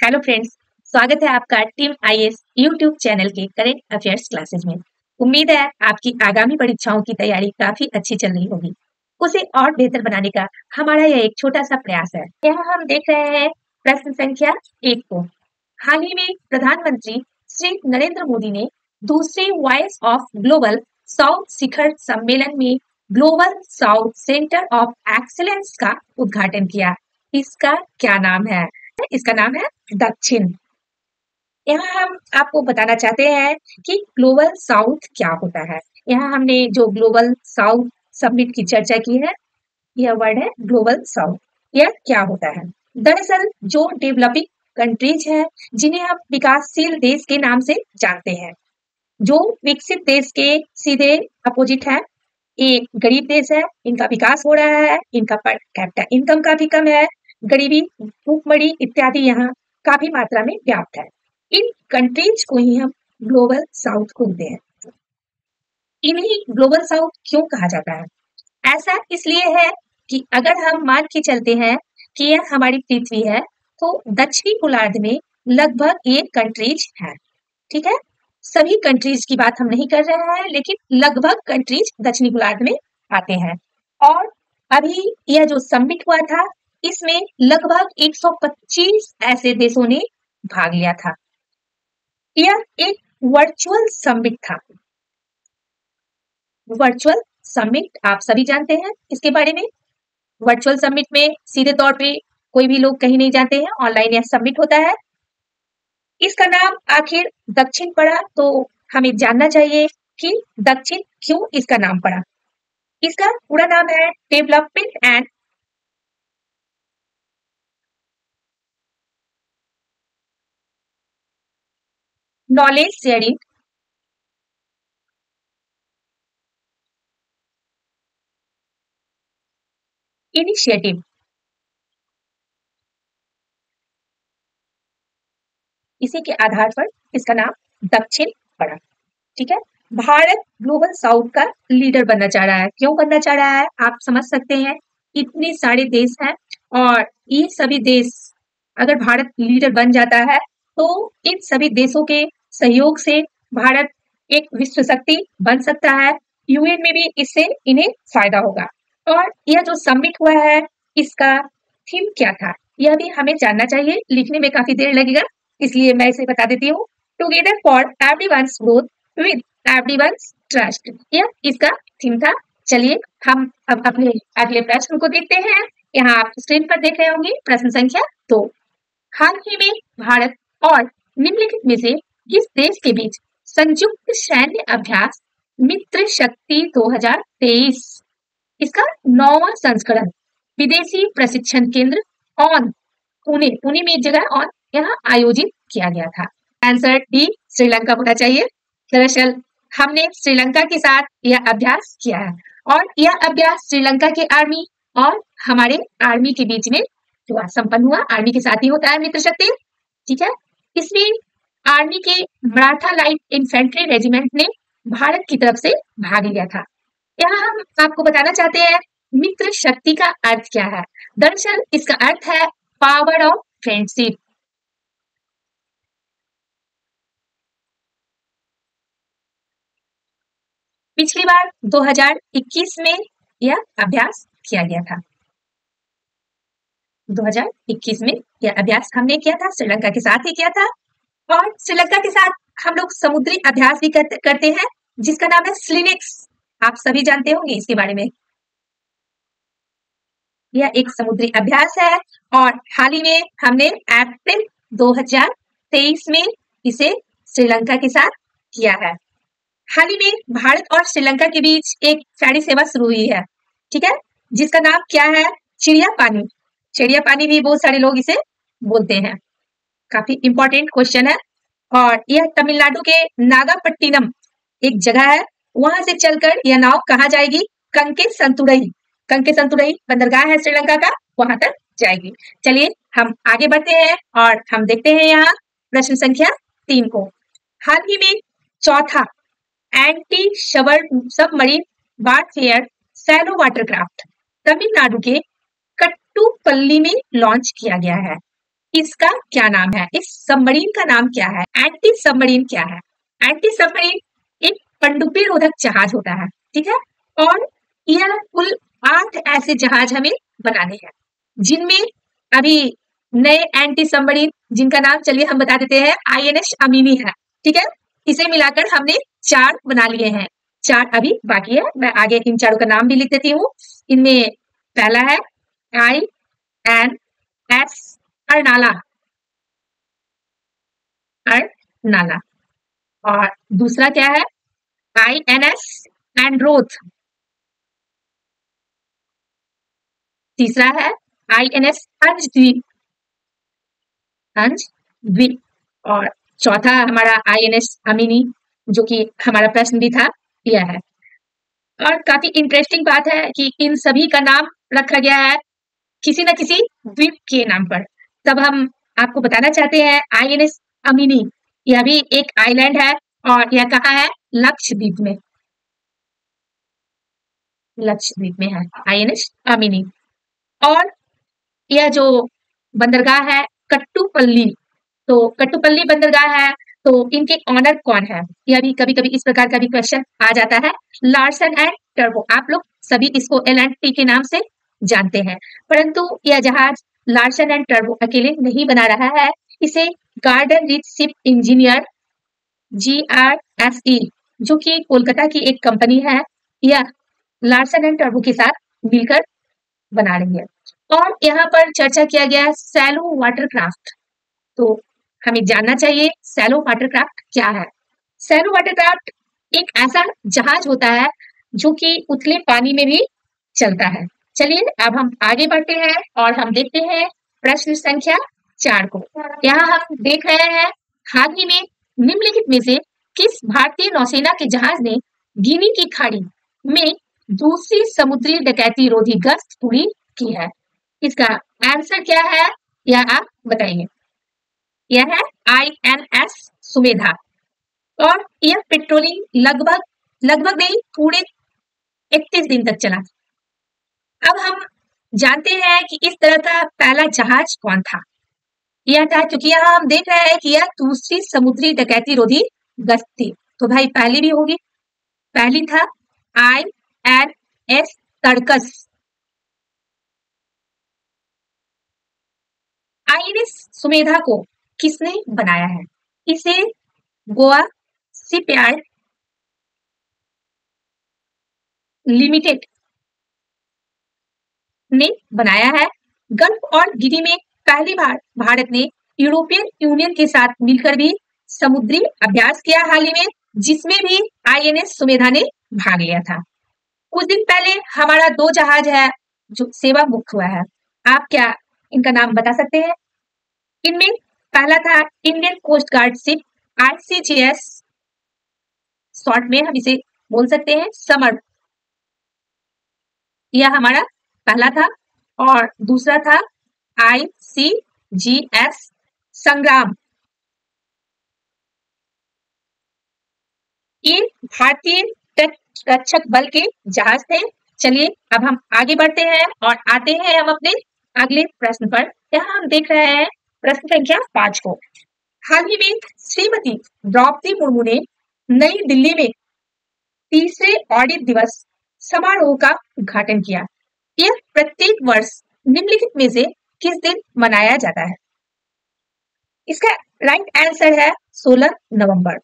Hello friends, स्वागत है आपका टीम आईएएस यूट्यूब चैनल के करंट अफेयर्स क्लासेस में। उम्मीद है आपकी आगामी परीक्षाओं की तैयारी काफी अच्छी चल रही होगी। उसे और बेहतर बनाने का हमारा यह एक छोटा सा प्रयास है। यहाँ हम देख रहे हैं प्रश्न संख्या 1 को। हाल ही में प्रधानमंत्री श्री नरेंद्र मोदी ने दूसरे वॉइस ऑफ ग्लोबल साउथ शिखर सम्मेलन में global south centre of excellence का उद्घाटन किया। इसका क्या नाम है? इसका नाम है दक्षिण। यहाँ हम आपको बताना चाहते हैं कि ग्लोबल साउथ क्या होता है। यहाँ हमने जो ग्लोबल साउथ समिट की चर्चा की है, यह वर्ड है ग्लोबल साउथ। यह क्या होता है? दरअसल जो डेवलपिंग कंट्रीज है, जिन्हें हम विकासशील देश के नाम से जानते हैं, जो विकसित देश के सीधे अपोजिट है, ये गरीब देश है, इनका विकास हो रहा है, इनका पर कैपिटा इनकम काफी कम है, गरीबी, भूखमरी इत्यादि यहाँ काफी मात्रा में व्याप्त है। इन कंट्रीज को ही हम ग्लोबल साउथ बोलते हैं। इन्हीं ग्लोबल साउथ क्यों कहा जाता है? ऐसा इसलिए है कि अगर हम मान के चलते हैं कि यह हमारी पृथ्वी है, तो दक्षिणी गोलार्ध में लगभग ये कंट्रीज है। ठीक है, सभी कंट्रीज की बात हम नहीं कर रहे हैं, लेकिन लगभग कंट्रीज दक्षिणी गोलार्ध में आते हैं। और अभी यह जो समिट हुआ था, इसमें लगभग 125 ऐसे देशों ने भाग लिया था। यह एक वर्चुअल समिट था। वर्चुअल समिट आप सभी जानते हैं इसके बारे में। वर्चुअल समिट में सीधे तौर पे कोई भी लोग कहीं नहीं जाते हैं, ऑनलाइन यह समिट होता है। इसका नाम आखिर दक्षिण पड़ा, तो हमें जानना चाहिए कि दक्षिण क्यों इसका नाम पड़ा। इसका पूरा नाम है development and knowledge sharing initiative. इसी के आधार पर इसका नाम दक्षिण पड़ा। ठीक है, भारत ग्लोबल साउथ का लीडर बनना चाह रहा है। क्यों बनना चाह रहा है आप समझ सकते हैं। इतने सारे देश हैं और ये सभी देश, अगर भारत लीडर बन जाता है, तो इन सभी देशों के सहयोग से भारत एक विश्व शक्ति बन सकता है। यूएन में भी इससे इन्हें फायदा होगा। और यह जो समिट हुआ है, इसका थीम क्या था, यह भी हमें जानना चाहिए। लिखने में काफी देर लगेगा, इसलिए मैं इसे बता देती हूँ। Together for everyone's growth with everyone's trust, यह इसका थीम था। चलिए हम अब अपने अगले प्रश्न को देखते हैं। यहाँ आप स्क्रीन पर देख रहे होंगे प्रश्न संख्या 2। हाल ही में भारत और निम्नलिखित में से किस देश के बीच संयुक्त सैन्य अभ्यास मित्र शक्ति 2023, इसका 9वां संस्करण विदेशी प्रशिक्षण केंद्र ऑन पुणे में एक जगह ऑन यहाँ आयोजित किया गया था? आंसर डी श्रीलंका होना चाहिए। दरअसल हमने श्रीलंका के साथ यह अभ्यास किया है और यह अभ्यास श्रीलंका के आर्मी और हमारे आर्मी के बीच में हुआ, संपन्न हुआ। आर्मी के साथ ही होता है मित्र शक्ति। ठीक है, इसमें आर्मी के मराठा लाइट इन्फेंट्री रेजिमेंट ने भारत की तरफ से भाग लिया था। यहाँ हम आपको बताना चाहते हैं मित्र शक्ति का अर्थ क्या है। दरअसल इसका अर्थ है पावर ऑफ फ्रेंडशिप। पिछली बार 2021 में यह अभ्यास किया गया था। 2021 में यह अभ्यास हमने किया था, श्रीलंका के साथ ही किया था। और श्रीलंका के साथ हम लोग समुद्री अभ्यास भी करते हैं, जिसका नाम है स्लिनेक्स। आप सभी जानते होंगे इसके बारे में। यह एक समुद्री अभ्यास है और हाल ही में हमने अप्रैल 2023 में इसे श्रीलंका के साथ किया है। हाल ही में भारत और श्रीलंका के बीच एक फेरी सेवा शुरू हुई है। ठीक है, जिसका नाम क्या है? चिड़िया पानी। चिड़िया पानी भी बहुत सारे लोग इसे बोलते हैं। काफी इंपॉर्टेंट क्वेश्चन है। और यह तमिलनाडु के नागापट्टिनम एक जगह है, वहां से चलकर यह नाव कहाँ जाएगी? कंके संतुरई बंदरगाह है श्रीलंका का, वहां तक जाएगी। चलिए हम आगे बढ़ते हैं और हम देखते हैं यहाँ प्रश्न संख्या 3 को। हाल ही में चौथा anti submarine warfare shallow watercraft Tamil Nadu के कट्टुपल्ली में लॉन्च किया गया है। इसका क्या नाम है? इस सबमरीन का नाम क्या है? एंटी सबमरीन क्या है? एंटी सबमरीन एक पनडुब्बी रोधक जहाज होता है, ठीक है। और यह कुल 8 ऐसे जहाज हमें बनाने हैं, जिनमें अभी नए एंटी सबमरीन जिनका नाम चलिए हम बता देते हैं, आईएनएस अमीनी है, ठीक है। इसे मिलाकर हमने 4 बना लिए हैं, 4 अभी बाकी है। मैं आगे इन चारों का नाम भी लिख देती हूँ। इनमें पहला है INS अर्नाला, अर्नाला। और दूसरा क्या है? INS एंड्रोथ। तीसरा है INS अंजद्वीप, अंजद्वीप। और चौथा हमारा INS अमीनी, जो कि हमारा प्रश्न भी था, यह है। और काफी इंटरेस्टिंग बात है कि इन सभी का नाम रखा गया है किसी न किसी द्वीप के नाम पर। तब हम आपको बताना चाहते हैं INS अमीनी, यह भी एक आइलैंड है और यह कहाँ है? लक्षद्वीप में, लक्षद्वीप में है INS अमीनी। और यह जो बंदरगाह है कट्टुपल्ली, तो कट्टुपल्ली बंदरगाह है, तो इनके ऑनर कौन है? यह भी कभी कभी इस प्रकार का भी क्वेश्चन आ जाता है। लार्सन एंड टर्बो, आप लोग सभी इसको LNT के नाम से जानते हैं, परंतु यह जहाज लार्सन एंड टर्बो अकेले नहीं बना रहा है, इसे garden reach ship engineer GRSE, जो कि कोलकाता की एक कंपनी है, यह लार्सन एंड टर्बो के साथ मिलकर बना रही है। और यहाँ पर चर्चा किया गया है सैलो वाटरक्राफ्ट, तो हमें जानना चाहिए सैलो वाटरक्राफ्ट क्या है। सैलो वाटरक्राफ्ट एक ऐसा जहाज होता है जो कि उथले पानी में भी चलता है। चलिए अब हम आगे बढ़ते हैं और हम देखते हैं प्रश्न संख्या 4 को। यहाँ हम देख रहे हैं, हाल ही में निम्नलिखित में से किस भारतीय नौसेना के जहाज ने गिनी की खाड़ी में दूसरी समुद्री डकैती रोधी गश्त पूरी की है? इसका आंसर क्या है, यह आप बताइए। यह है INS सुमेधा। और यह पेट्रोलिंग लगभग नहीं, पूरे 31 दिन तक चला। अब हम जानते हैं कि इस तरह का पहला जहाज कौन था। यह था, क्योंकि यहाँ हम देख रहे हैं कि यह दूसरी समुद्री डकैती रोधी गश्त थी, तो भाई पहली भी होगी। पहली था INS तड़कस। INS सुमेधा को किसने बनाया है? इसे गोवा शिपयार्ड लिमिटेड ने बनाया है। गल्फ और गिनी में पहली बार भारत ने यूरोपियन यूनियन के साथ मिलकर भी समुद्री अभ्यास किया हाल ही में, जिसमें भी INS सुमेधा ने भाग लिया था। कुछ दिन पहले हमारा 2 जहाज है जो सेवा मुक्त हुआ है, आप क्या इनका नाम बता सकते हैं? इनमें पहला था Indian coast guard ship ICGS, short में हम इसे बोल सकते हैं समर, यह हमारा पहला था। और दूसरा था ICGS संग्राम। ये भारतीय तट रक्षक बल के जहाज थे। चलिए अब हम आगे बढ़ते हैं और आते हैं हम अपने अगले प्रश्न पर। यहाँ हम देख रहे हैं प्रश्न संख्या 5 को। हाल ही में श्रीमती द्रौपदी मुर्मू ने नई दिल्ली में तीसरे ऑडिट दिवस समारोह का उद्घाटन किया। यह प्रत्येक वर्ष निम्नलिखित में से किस दिन मनाया जाता है? इसका राइट आंसर है 16 नवंबर।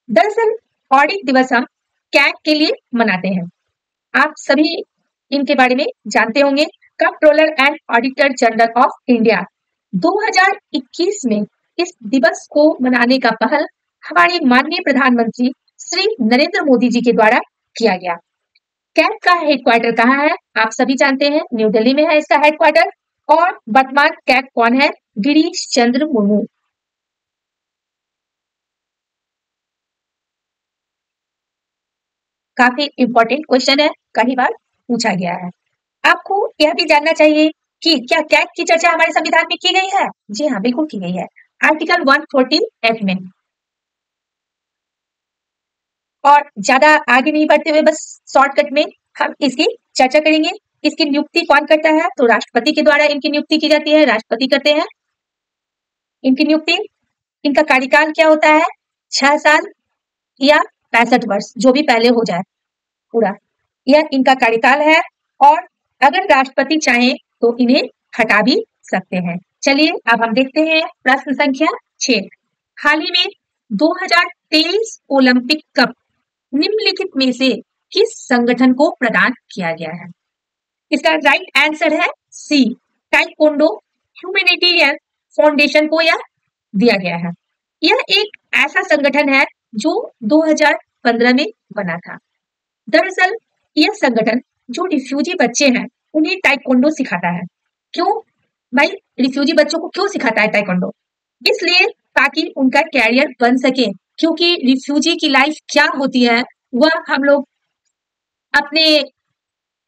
दरअसल ऑडिट दिवस हम क्या के लिए मनाते हैं? आप सभी इनके बारे में जानते होंगे। Controller and auditor general of India 2021 में इस दिवस को मनाने का पहल हमारे माननीय प्रधानमंत्री श्री नरेंद्र मोदी जी के द्वारा किया गया। कैग का हेडक्वार्टर कहाँ है? आप सभी जानते हैं, न्यू दिल्ली में है इसका हेडक्वार्टर। और वर्तमान कैग कौन है? गिरीश चंद्र मुर्मू। काफी इंपॉर्टेंट क्वेश्चन है, कई बार पूछा गया है। आपको यह भी जानना चाहिए कि क्या कैग की चर्चा हमारे संविधान में की गई है? जी हाँ, बिल्कुल की गई है, आर्टिकल 114F में। और ज्यादा आगे नहीं बढ़ते हुए बस शॉर्टकट में हम इसकी चर्चा करेंगे। इसकी नियुक्ति कौन करता है? तो राष्ट्रपति के द्वारा इनकी नियुक्ति की जाती है, राष्ट्रपति करते हैं। इनकी नियुक्ति, इनका कार्यकाल क्या होता है, 6 साल या 65 वर्ष, जो भी पहले हो जाए पूरा, यह इनका कार्यकाल है। और अगर राष्ट्रपति चाहे तो इन्हें हटा भी सकते हैं। चलिए अब हम देखते हैं प्रश्न संख्या 6। हाल ही में 2023 ओलंपिक कप निम्नलिखित में से किस संगठन को प्रदान किया गया है? इसका राइट आंसर है सी, ताइक्वांडो ह्यूमैनिटेरियन फाउंडेशन को यह दिया गया है। यह एक ऐसा संगठन है जो 2015 में बना था। दरअसल यह संगठन जो रिफ्यूजी बच्चे हैं उन्हें ताइक्वांडो सिखाता है। क्यों भाई, रिफ्यूजी बच्चों को क्यों सिखाता है ताइक्वांडो? इसलिए ताकि उनका कैरियर बन सके, क्योंकि रिफ्यूजी की लाइफ क्या होती है वह हम लोग अपने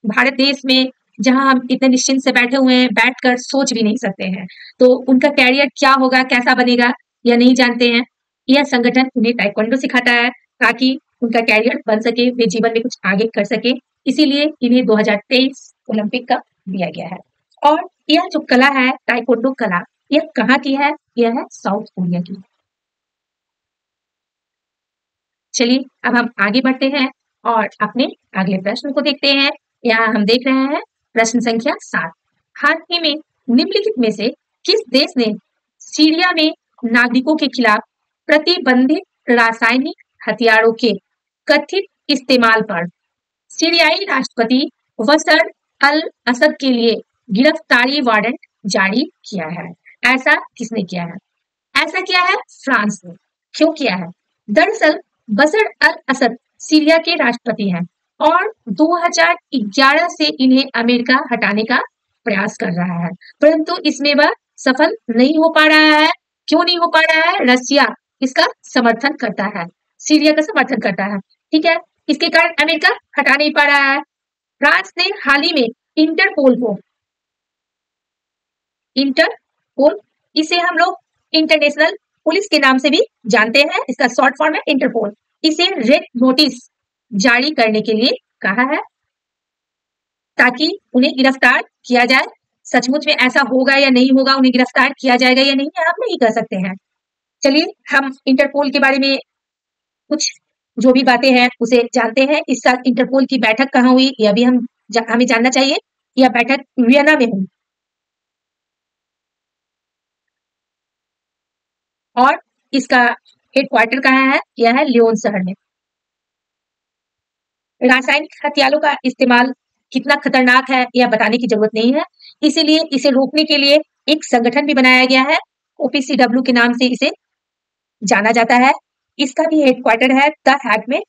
भारत देश में, जहां हम इतने निश्चिंत से बैठे हुए हैं, बैठकर सोच भी नहीं सकते हैं। तो उनका कैरियर क्या होगा, कैसा बनेगा, यह नहीं जानते हैं। यह संगठन उन्हें ताइक्वांडो सिखाता है ताकि उनका कैरियर बन सके, वे जीवन में कुछ आगे कर सके। इसीलिए इन्हें 2023 ओलंपिक कप दिया गया है। और यह जो कला है, ताइक्वांडो कला, यह कहाँ की है? यह है साउथ कोरिया की। चलिए अब हम आगे बढ़ते हैं और अपने अगले प्रश्न को देखते हैं। यहाँ हम देख रहे हैं प्रश्न संख्या 7। हाल ही में निम्नलिखित में से किस देश ने सीरिया में नागरिकों के खिलाफ प्रतिबंधित रासायनिक हथियारों के कथित इस्तेमाल पर सीरियाई राष्ट्रपति बशर अल असद के लिए गिरफ्तारी वारंट जारी किया है? ऐसा किसने किया है? ऐसा किया है फ्रांस ने। क्यों किया है? दरअसल बशर अल असद सीरिया के राष्ट्रपति हैं और 2011 से इन्हें अमेरिका हटाने का प्रयास कर रहा है, परंतु इसमें वह सफल नहीं हो पा रहा है। क्यों नहीं हो पा रहा है? रसिया इसका समर्थन करता है, सीरिया का समर्थन करता है, ठीक है। इसके कारण अमेरिका हटा नहीं पा रहा है। फ्रांस ने हाल ही में इंटरपोल, इसे हम लोग इंटरनेशनल पुलिस के नाम से भी जानते हैं, इसका शॉर्ट फॉर्म है इंटरपोल, इसे रेड नोटिस जारी करने के लिए कहा है ताकि उन्हें गिरफ्तार किया जाए। सचमुच में ऐसा होगा या नहीं होगा, उन्हें गिरफ्तार किया जाएगा या नहीं, हम नहीं कह सकते हैं। चलिए हम इंटरपोल के बारे में कुछ जो भी बातें हैं उसे जानते हैं। इस साल इंटरपोल की बैठक कहाँ हुई, यह भी हमें जानना चाहिए। यह बैठक वियना में हुई और इसका हेडक्वार्टर कहाँ है? यह है लियोन शहर में। रासायनिक हथियारों का इस्तेमाल कितना खतरनाक है यह बताने की जरूरत नहीं है, इसीलिए इसे रोकने के लिए एक संगठन भी बनाया गया है, OPCW के नाम से इसे जाना जाता है। इसका भी हेडक्वार्टर है द हैग में,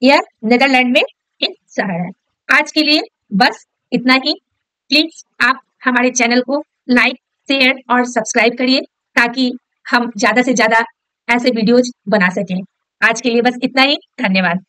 यह नीदरलैंड में एक शहर है। आज के लिए बस इतना ही। प्लीज आप हमारे चैनल को लाइक, शेयर और सब्सक्राइब करिए ताकि हम ज्यादा से ज्यादा ऐसे वीडियोज बना सकें। आज के लिए बस इतना ही। धन्यवाद।